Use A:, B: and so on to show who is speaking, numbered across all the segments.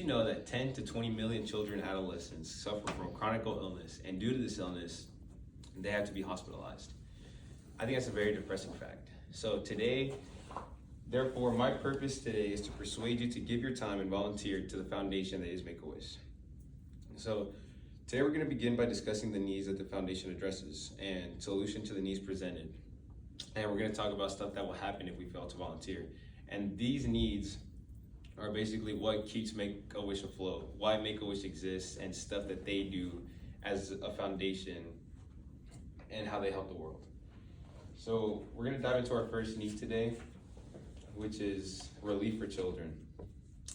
A: you know that 10 to 20 million children and adolescents suffer from chronic illness, and due to this illness, they have to be hospitalized? I think that's a very depressing fact. So today, therefore, my purpose today is to persuade you to give your time and volunteer to the foundation that is Make-A-Wish. So today we're going to begin by discussing the needs that the foundation addresses and solution to the needs presented. And we're going to talk about stuff that will happen if we fail to volunteer. And these needs are basically what keeps Make-A-Wish afloat, why Make-A-Wish exists, and stuff that they do as a foundation and how they help the world. So we're going to dive into our first need today, which is relief for children.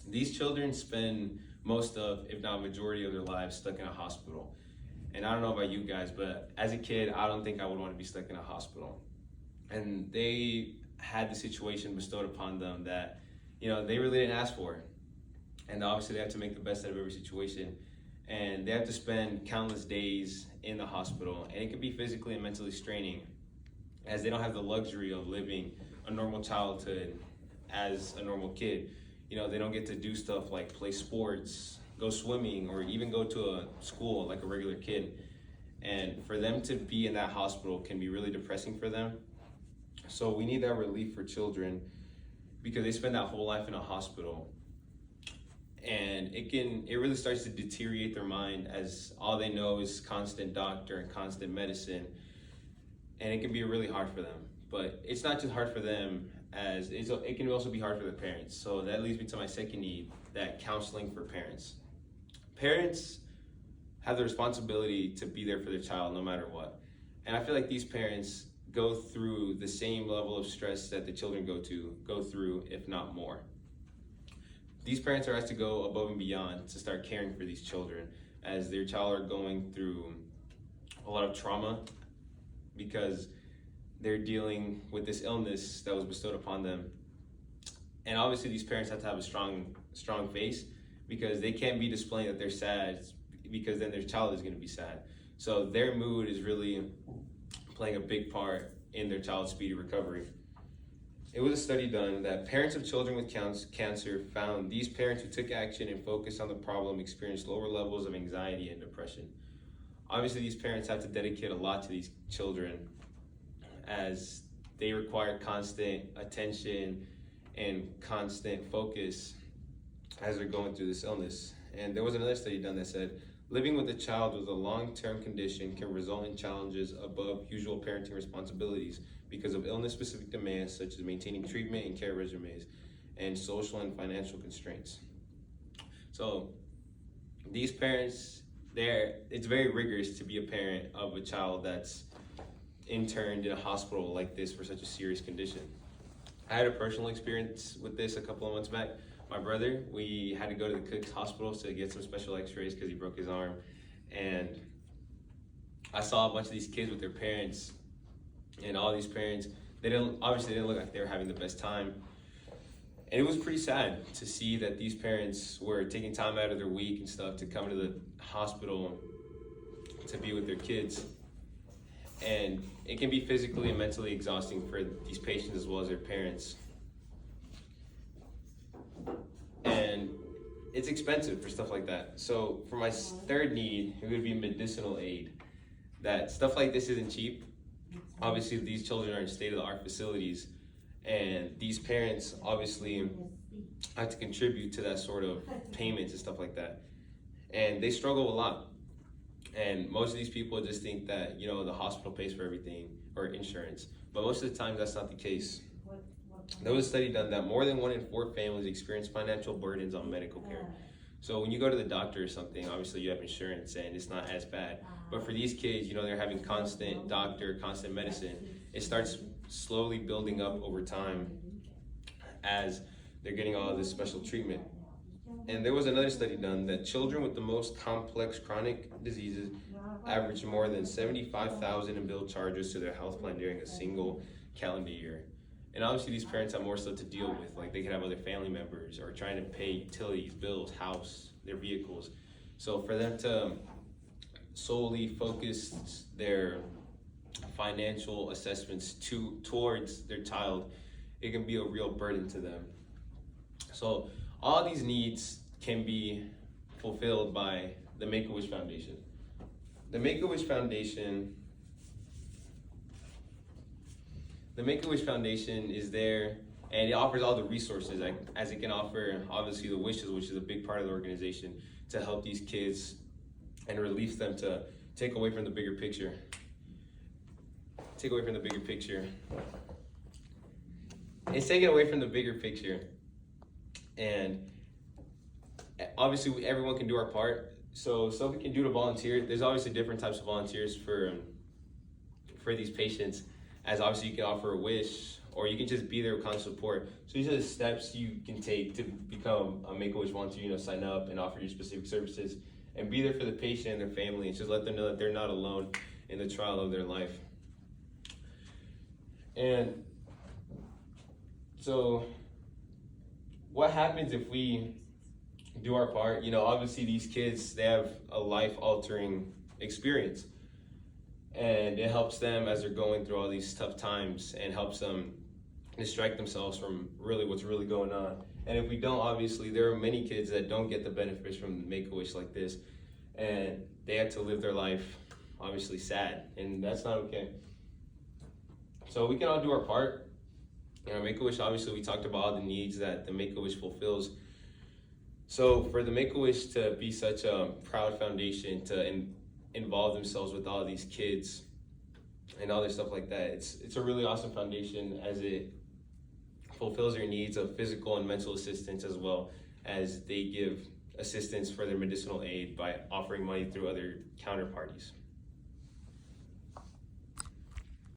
A: These children spend most of, if not majority of their lives stuck in a hospital. And I don't know about you guys, but as a kid, I don't think I would want to be stuck in a hospital. And they had the situation bestowed upon them that, they really didn't ask for. And obviously they have to make the best out of every situation. And they have to spend countless days in the hospital. And it can be physically and mentally straining, as they don't have the luxury of living a normal childhood as a normal kid. They don't get to do stuff like play sports, go swimming, or even go to a school like a regular kid. And for them to be in that hospital can be really depressing for them. So we need that relief for children because they spend that whole life in a hospital. And it really starts to deteriorate their mind as all they know is constant doctor and constant medicine. And it can be really hard for them. But it's not just hard for them, as it can also be hard for the parents. So that leads me to my second need, that counseling for parents. Parents have the responsibility to be there for their child no matter what. And I feel like these parents go through the same level of stress that the children go through, if not more. These parents are asked to go above and beyond to start caring for these children as their child are going through a lot of trauma because they're dealing with this illness that was bestowed upon them. And obviously these parents have to have a strong face because they can't be displaying that they're sad because then their child is going to be sad. So their mood is really playing a big part in their child's speedy recovery. It was a study done that parents of children with cancer found these parents who took action and focused on the problem experienced lower levels of anxiety and depression. Obviously these parents have to dedicate a lot to these children as they require constant attention and constant focus as they're going through this illness. And there was another study done that said, living with a child with a long-term condition can result in challenges above usual parenting responsibilities because of illness-specific demands such as maintaining treatment and care regimens and social and financial constraints. So these parents, it's very rigorous to be a parent of a child that's interned in a hospital like this for such a serious condition. I had a personal experience with this a couple of months back. My brother, we had to go to the Cook's Hospital to get some special x-rays because he broke his arm. And I saw a bunch of these kids with their parents, and all these parents, they didn't look like they were having the best time. And it was pretty sad to see that these parents were taking time out of their week and stuff to come to the hospital to be with their kids. And it can be physically and mentally exhausting for these patients as well as their parents. And it's expensive for stuff like that. So for my third need, it would be medicinal aid. That stuff like this isn't cheap. Obviously, these children are in state-of-the-art facilities, and these parents obviously have to contribute to that sort of payments and stuff like that. And they struggle a lot. And most of these people just think that, the hospital pays for everything or insurance. But most of the time, that's not the case. There was a study done that more than 1 in 4 families experience financial burdens on medical care. So when you go to the doctor or something, obviously you have insurance and it's not as bad. But for these kids, they're having constant medicine. It starts slowly building up over time as they're getting all of this special treatment. And there was another study done that children with the most complex chronic diseases average more than $75,000 in bill charges to their health plan during a single calendar year. And obviously these parents have more stuff to deal with, like they could have other family members or trying to pay utilities, bills, house, their vehicles. So for them to solely focus their financial assessments towards their child, it can be a real burden to them. So all these needs can be fulfilled by the Make-A-Wish Foundation. The Make-A-Wish Foundation is there, and it offers all the resources as it can offer, obviously, the wishes, which is a big part of the organization, to help these kids and release them to take away from the bigger picture. It's taken away from the bigger picture. And obviously, everyone can do our part. So we can do to volunteer. There's obviously different types of volunteers for these patients, as obviously you can offer a wish, or you can just be there with constant support. So these are the steps you can take to become a Make-A-Wish volunteer. Sign up and offer your specific services, and be there for the patient and their family, and just let them know that they're not alone in the trial of their life. And so what happens if we do our part? Obviously these kids, they have a life-altering experience, and it helps them as they're going through all these tough times, and helps them distract themselves from what's really going on. And if we don't, obviously there are many kids that don't get the benefits from Make-A-Wish like this, and they have to live their life obviously sad, and that's not okay. So we can all do our part. Make-A-Wish, obviously we talked about all the needs that the Make-A-Wish fulfills. So for the Make-A-Wish to be such a proud foundation, to involve themselves with all these kids and all this stuff like that, it's a really awesome foundation, as it fulfills their needs of physical and mental assistance, as well as they give assistance for their medicinal aid by offering money through other counterparties.